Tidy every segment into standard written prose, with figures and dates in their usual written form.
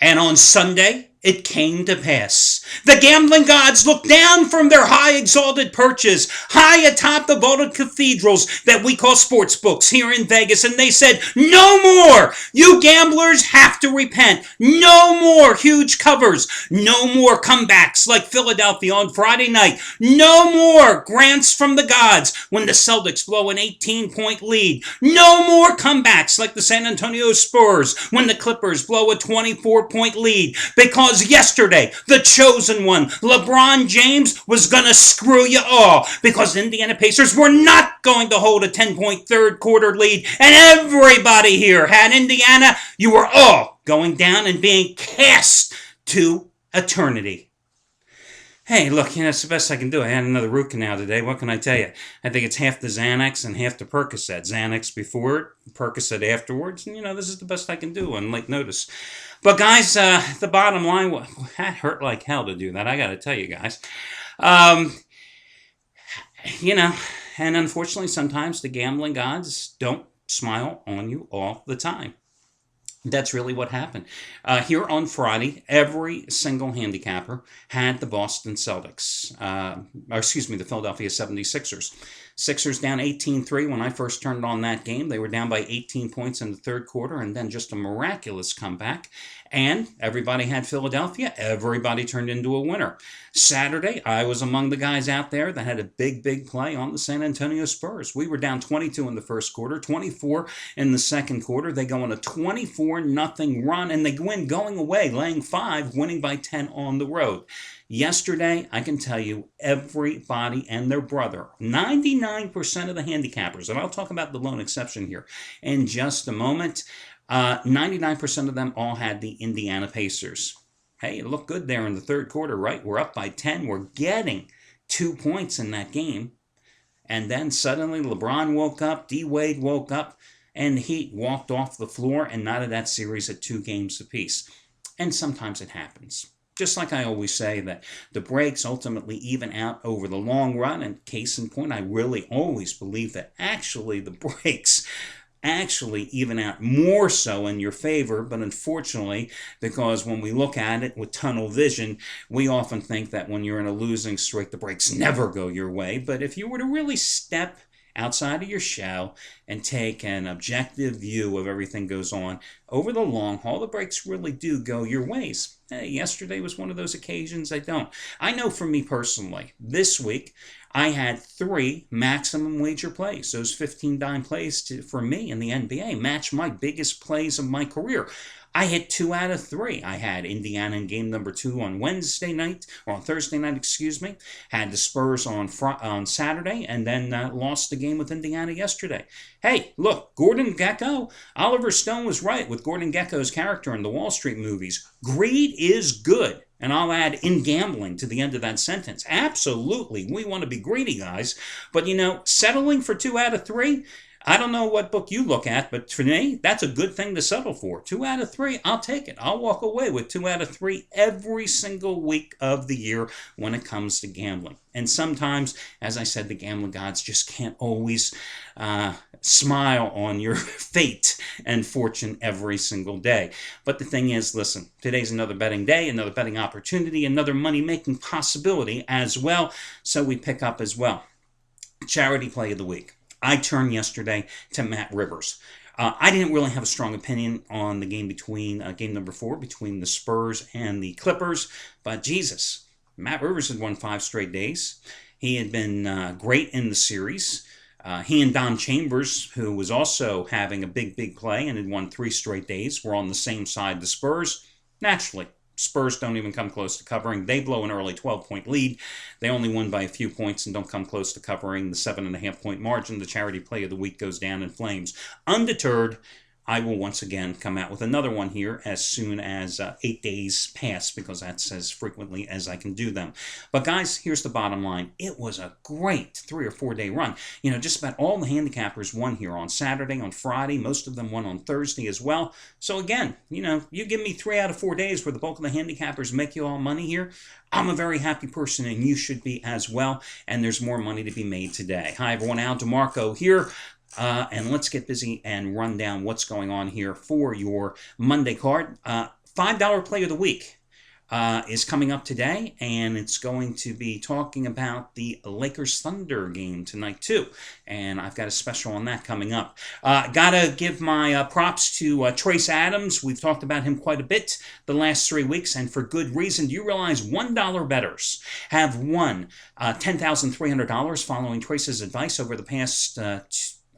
And on Sunday, it came to pass. The gambling gods looked down from their high exalted perches, high atop the vaulted cathedrals that we call sports books here in Vegas, and they said, no more! You gamblers have to repent. No more huge covers. No more comebacks like Philadelphia on Friday night. No more grants from the gods when the Celtics blow an 18-point lead. No more comebacks like the San Antonio Spurs when the Clippers blow a 24-point lead. Because yesterday, the chosen one, LeBron James, was going to screw you all because the Indiana Pacers were not going to hold a 10-point third quarter lead, and everybody here had Indiana. You were all going down and being cast to eternity. Hey, look, it's the best I can do. I had another root canal today. What can I tell you? I think it's half the Xanax and half the Percocet. Xanax before it, Percocet afterwards. And, this is the best I can do on late notice. But, guys, the bottom line, that hurt like hell to do that. I got to tell you guys. And unfortunately, sometimes the gambling gods don't smile on you all the time. That's really what happened. Here on Friday, every single handicapper had the Boston Celtics, the Philadelphia 76ers. Sixers down 18-3 when I first turned on that game. They were down by 18 points in the third quarter, and then just a miraculous comeback. And everybody had Philadelphia. Everybody turned into a winner. Saturday, I was among the guys out there that had a big, big play on the San Antonio Spurs. We were down 22 in the first quarter, 24 in the second quarter. They go on a 24-0 run, and they win going away, laying 5, winning by 10 on the road. Yesterday, I can tell you, everybody and their brother, 99% of the handicappers, and I'll talk about the lone exception here in just a moment, 99% of them all had the Indiana Pacers. Hey, it looked good there in the third quarter, right? We're up by 10. We're getting 2 points in that game. And then suddenly LeBron woke up, D-Wade woke up, and the Heat walked off the floor and knotted that series at 2 games apiece. And sometimes it happens. Just like I always say that the breaks ultimately even out over the long run. And case in point, I really always believe that actually the breaks actually even out more so in your favor. But unfortunately, because when we look at it with tunnel vision, we often think that when you're in a losing streak, the breaks never go your way. But if you were to really step outside of your shell and take an objective view of everything goes on over the long haul, the breaks really do go your ways. Hey, yesterday was one of those occasions I don't. I know for me personally, this week, I had 3 maximum wager plays. Those 15 dime plays for me in the NBA match my biggest plays of my career. I hit 2 out of 3. I had Indiana in game number 2 on Thursday night, Had the Spurs on Saturday, and then lost the game with Indiana yesterday. Hey, look, Gordon Gekko, Oliver Stone was right with Gordon Gekko's character in the Wall Street movies. Greed is good. And I'll add in gambling to the end of that sentence. Absolutely, we want to be greedy, guys. But, settling for 2 out of 3, I don't know what book you look at, but for me, that's a good thing to settle for. 2 out of 3, I'll take it. I'll walk away with 2 out of 3 every single week of the year when it comes to gambling. And sometimes, as I said, the gambling gods just can't always smile on your fate and fortune every single day. But the thing is, listen, today's another betting day, another betting opportunity, another money-making possibility as well. So we pick up as well. Charity play of the week. I turned yesterday to Matt Rivers. I didn't really have a strong opinion on the game between game number 4 between the Spurs and the Clippers, but Jesus, Matt Rivers had won 5 straight days. He had been great in the series. He and Don Chambers, who was also having a big, big play and had won 3 straight days, were on the same side the Spurs. Naturally, Spurs don't even come close to covering. They blow an early 12-point lead. They only win by a few points and don't come close to covering the 7.5-point margin. The charity play of the week goes down in flames. Undeterred, I will once again come out with another one here as soon as 8 days pass, because that's as frequently as I can do them. But guys, here's the bottom line. It was a great 3 or 4 day run. Just about all the handicappers won here on Saturday, on Friday. Most of them won on Thursday as well. So again, you give me 3 out of 4 days where the bulk of the handicappers make you all money here. I'm a very happy person, and you should be as well. And there's more money to be made today. Hi everyone, Al DeMarco here. And let's get busy and run down what's going on here for your Monday card. $5 play of the week is coming up today, and it's going to be talking about the Lakers-Thunder game tonight, too. And I've got a special on that coming up. Gotta give my props to Trace Adams. We've talked about him quite a bit the last 3 weeks, and for good reason. Do you realize $1 bettors have won $10,300 following Trace's advice over the past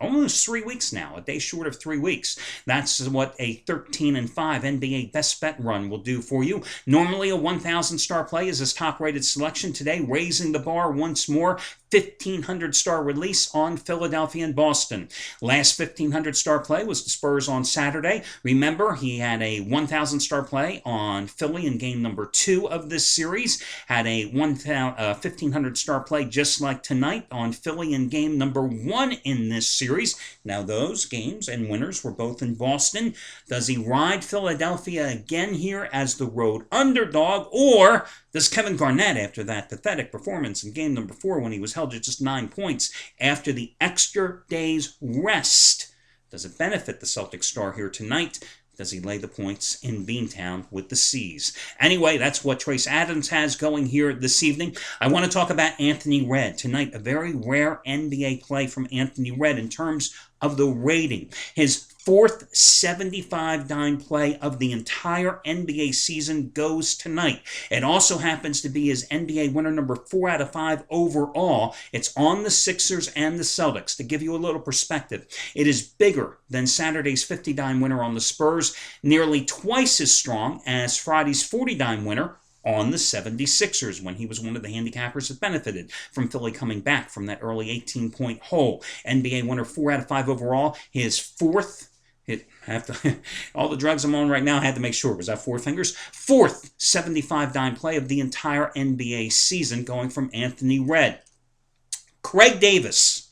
almost 3 weeks now, a day short of 3 weeks. That's what a 13-5 NBA best bet run will do for you. Normally a 1,000 star play is his top rated selection. Today, raising the bar once more, 1,500 star release on Philadelphia and Boston. Last 1,500 star play was the Spurs on Saturday. Remember, he had a 1,000 star play on Philly in game number 2 of this series. Had a 1,500 star play just like tonight on Philly in game number 1 in this series. Now those games and winners were both in Boston. Does he ride Philadelphia again here as the road underdog, or does Kevin Garnett, after that pathetic performance in game number 4 when he was held to just 9 points after the extra day's rest, does it benefit the Celtics star here tonight? Does he lay the points in Beantown with the C's? Anyway, that's what Trace Adams has going here this evening. I want to talk about Anthony Red. Tonight, a very rare NBA play from Anthony Red in terms of the rating. His 4th 75-dime play of the entire NBA season goes tonight. It also happens to be his NBA winner number 4 out of 5 overall. It's on the Sixers and the Celtics. To give you a little perspective, it is bigger than Saturday's 50-dime winner on the Spurs, nearly twice as strong as Friday's 40-dime winner on the 76ers when he was one of the handicappers that benefited from Philly coming back from that early 18-point hole. NBA winner 4 out of 5 overall, his 4th, all the drugs I'm on right now, I had to make sure. Was that 4 fingers? 4th 75-dime play of the entire NBA season going from Anthony Red. Craig Davis,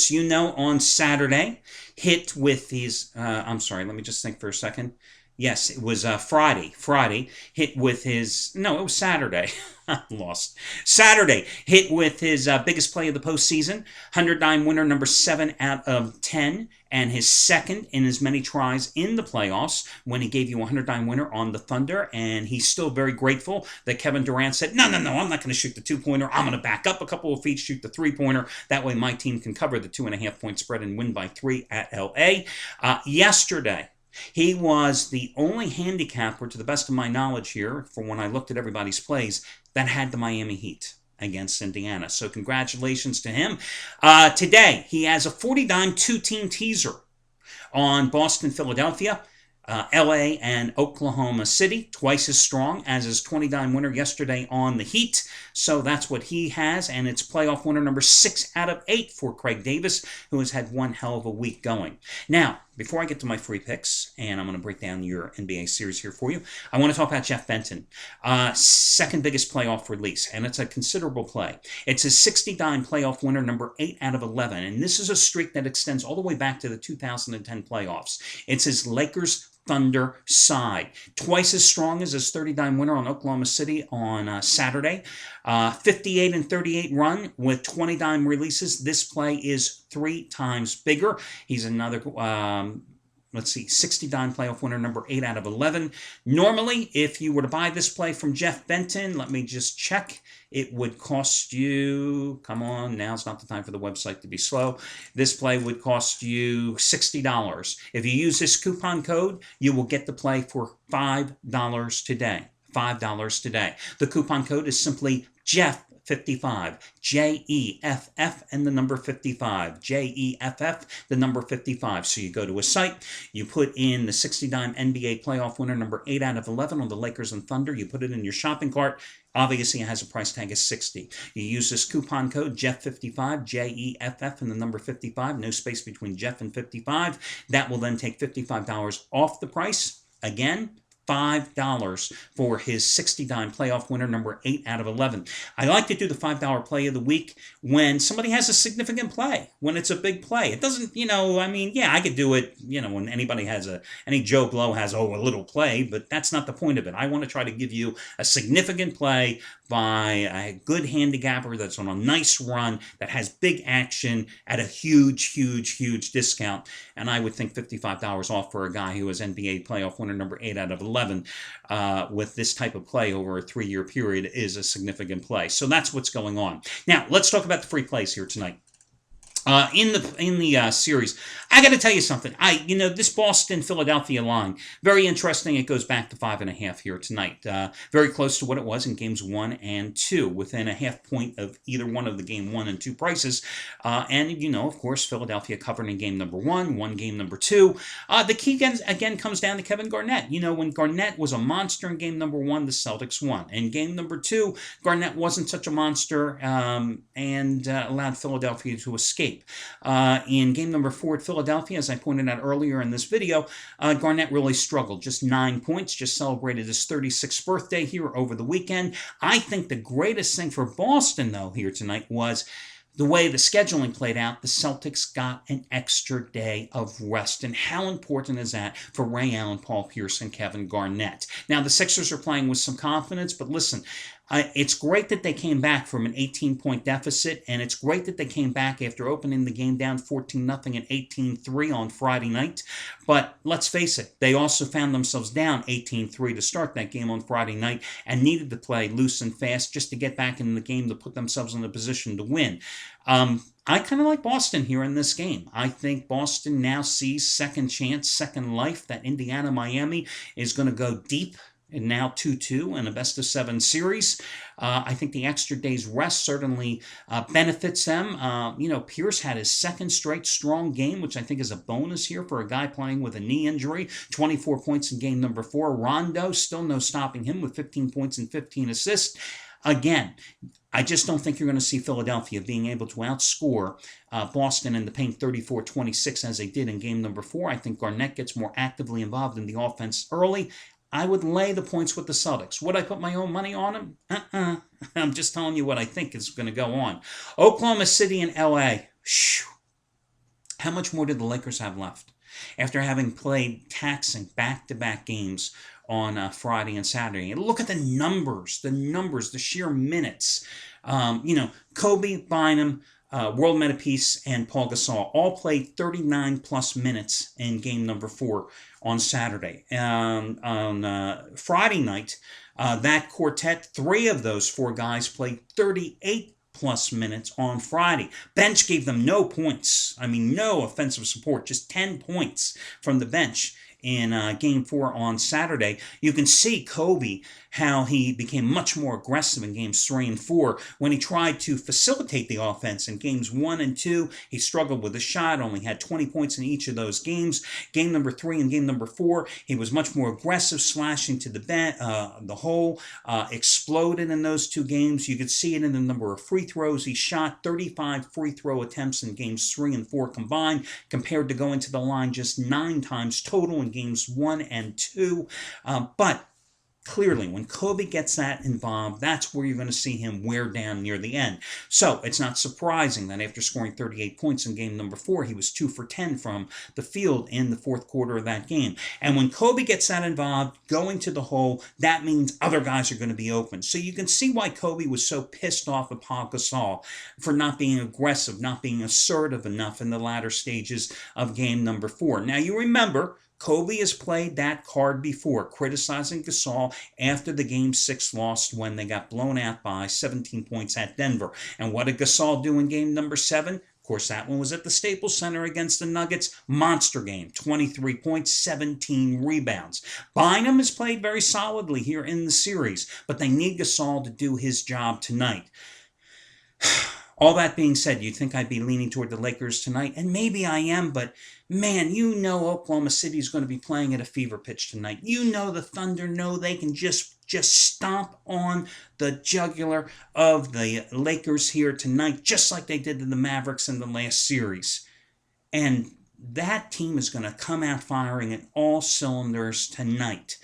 you know, on Saturday, hit with his, I'm sorry, let me just think for a second. Yes, it was Friday. Hit with his, no, it was Saturday. Lost. Saturday, hit with his biggest play of the postseason, 100-dime winner number 7 out of 10, and his second in as many tries in the playoffs when he gave you a 100-dime winner on the Thunder, and he's still very grateful that Kevin Durant said, no, I'm not going to shoot the 2-pointer. I'm going to back up a couple of feet, shoot the 3-pointer. That way my team can cover the 2.5-point spread and win by 3 at L.A. Yesterday, he was the only handicapper, to the best of my knowledge here, from when I looked at everybody's plays, that had the Miami Heat against Indiana. So congratulations to him. Today, he has a 40-dime 2-team teaser on Boston, Philadelphia, LA, and Oklahoma City, twice as strong as his 20-dime winner yesterday on the Heat. So that's what he has, and it's playoff winner number 6 out of 8 for Craig Davis, who has had one hell of a week going. Now, before I get to my free picks, and I'm going to break down your NBA series here for you, I want to talk about Jeff Benton. Second biggest playoff release, and it's a considerable play. It's his 60-dime playoff winner, number 8 out of 11, and this is a streak that extends all the way back to the 2010 playoffs. It's his Lakers Thunder side. Twice as strong as his 30-dime winner on Oklahoma City on Saturday. 58-38 run with 20-dime releases. This play is 3 times bigger. He's another, 60-dime playoff winner, number 8 out of 11. Normally, if you were to buy this play from Jeff Benton, let me just check. It would cost you, come on, now's not the time for the website to be slow. This play would cost you $60. If you use this coupon code, you will get the play for $5 today. $5 today. The coupon code is simply Jeff55, Jeff, and the number 55, Jeff, the number 55. So you go to a site, you put in the 60-dime NBA playoff winner, number 8 out of 11 on the Lakers and Thunder. You put it in your shopping cart. Obviously, it has a price tag of $60. You use this coupon code, Jeff55, Jeff, and the number 55, no space between Jeff and 55. That will then take $55 off the price. Again, $5 for his 60-dime playoff winner, number 8 out of 11. I like to do the $5 play of the week when somebody has a significant play, when it's a big play. It doesn't, I could do it, when anybody has any Joe Blow has, a little play, but that's not the point of it. I want to try to give you a significant play by a good handicapper that's on a nice run, that has big action at a huge discount. And I would think $55 off for a guy who is NBA playoff winner, number 8 out of 11. 11 with this type of play over a 3-year period is a significant play. So that's what's going on. Now, let's talk about the free plays here tonight. In the series, I got to tell you something. This Boston Philadelphia line, very interesting. It goes back to 5.5 here tonight. Very close to what it was in games 1 and 2, within a half point of either one of the game 1 and 2 prices. And of course, Philadelphia covered in game number 1, won game number 2. The key again comes down to Kevin Garnett. When Garnett was a monster in game number 1, the Celtics won. In game number 2, Garnett wasn't such a monster and allowed Philadelphia to escape. In game number 4 at Philadelphia, as I pointed out earlier in this video, Garnett really struggled. Just 9 points, just celebrated his 36th birthday here over the weekend. I think the greatest thing for Boston, though, here tonight was the way the scheduling played out. The Celtics got an extra day of rest. And how important is that for Ray Allen, Paul Pierce, and Kevin Garnett? Now, the Sixers are playing with some confidence, but listen, it's great that they came back from an 18-point deficit, and it's great that they came back after opening the game down 14-0 and 18-3 on Friday night. But let's face it, they also found themselves down 18-3 to start that game on Friday night and needed to play loose and fast just to get back in the game to put themselves in a position to win. I kind of like Boston here in this game. I think Boston now sees second chance, second life, that Indiana-Miami is going to go deep. And now 2-2 in a best-of-7 series. I think the extra day's rest certainly benefits them. Pierce had his second straight strong game, which I think is a bonus here for a guy playing with a knee injury. 24 points in game number 4. Rondo, still no stopping him with 15 points and 15 assists. Again, I just don't think you're going to see Philadelphia being able to outscore Boston in the paint 34-26 as they did in game number 4. I think Garnett gets more actively involved in the offense early. I would lay the points with the Celtics. Would I put my own money on them? I'm just telling you what I think is going to go on. Oklahoma City and L.A. How much more did the Lakers have left? After having played taxing back-to-back games on Friday and Saturday. And look at the numbers, the sheer minutes. Kobe, Bynum, World Metapeace, and Paul Gasol all played 39-plus minutes in game number 4 on Saturday. On Friday night, that quartet, 3 of those 4 guys played 38-plus minutes on Friday. Bench gave them no points. No offensive support, just 10 points from the bench in Game 4 on Saturday. You can see Kobe, how he became much more aggressive in Games 3 and 4 when he tried to facilitate the offense. In Games 1 and 2, he struggled with a shot, only had 20 points in each of those games. Game number 3 and game number 4, he was much more aggressive, slashing to the hole, exploded in those 2 games. You could see it in the number of free throws. He shot 35 free throw attempts in Games 3 and 4 combined, compared to going to the line just 9 times total in Games 1 and 2. But clearly, when Kobe gets that involved, that's where you're going to see him wear down near the end. So it's not surprising that after scoring 38 points in game number 4, he was 2 for 10 from the field in the fourth quarter of that game. And when Kobe gets that involved, going to the hole, that means other guys are going to be open. So you can see why Kobe was so pissed off at Paul Gasol for not being aggressive, not being assertive enough in the latter stages of game number 4. Now, you remember, Kobe has played that card before, criticizing Gasol after the Game 6 loss when they got blown out by 17 points at Denver. And what did Gasol do in game number 7? Of course, that one was at the Staples Center against the Nuggets. Monster game, 23 points, 17 rebounds. Bynum has played very solidly here in the series, but they need Gasol to do his job tonight. All that being said, you'd think I'd be leaning toward the Lakers tonight, and maybe I am, but man, Oklahoma City is going to be playing at a fever pitch tonight. The Thunder know they can just stomp on the jugular of the Lakers here tonight, just like they did to the Mavericks in the last series. And that team is going to come out firing at all cylinders tonight.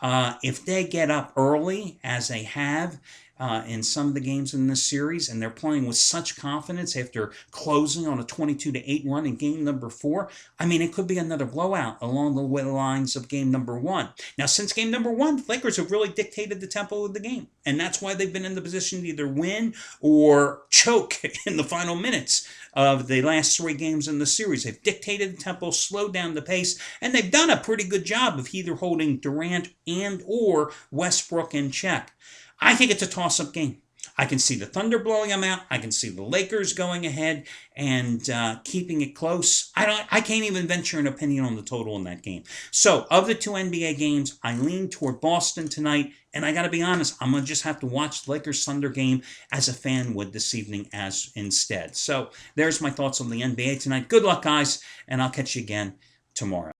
If they get up early, as they have, in some of the games in this series, and they're playing with such confidence after closing on a 22-8 run in game number 4. I mean, it could be another blowout along the lines of game number 1. Now, since game number 1, the Lakers have really dictated the tempo of the game, and that's why they've been in the position to either win or choke in the final minutes of the last 3 games in the series. They've dictated the tempo, slowed down the pace, and they've done a pretty good job of either holding Durant and or Westbrook in check. I think it's a toss-up game. I can see the Thunder blowing them out. I can see the Lakers going ahead and keeping it close. I can't even venture an opinion on the total in that game. So, of the 2 NBA games, I lean toward Boston tonight. And I got to be honest, I'm going to just have to watch the Lakers-Thunder game as a fan would this evening as instead. So, there's my thoughts on the NBA tonight. Good luck, guys, and I'll catch you again tomorrow.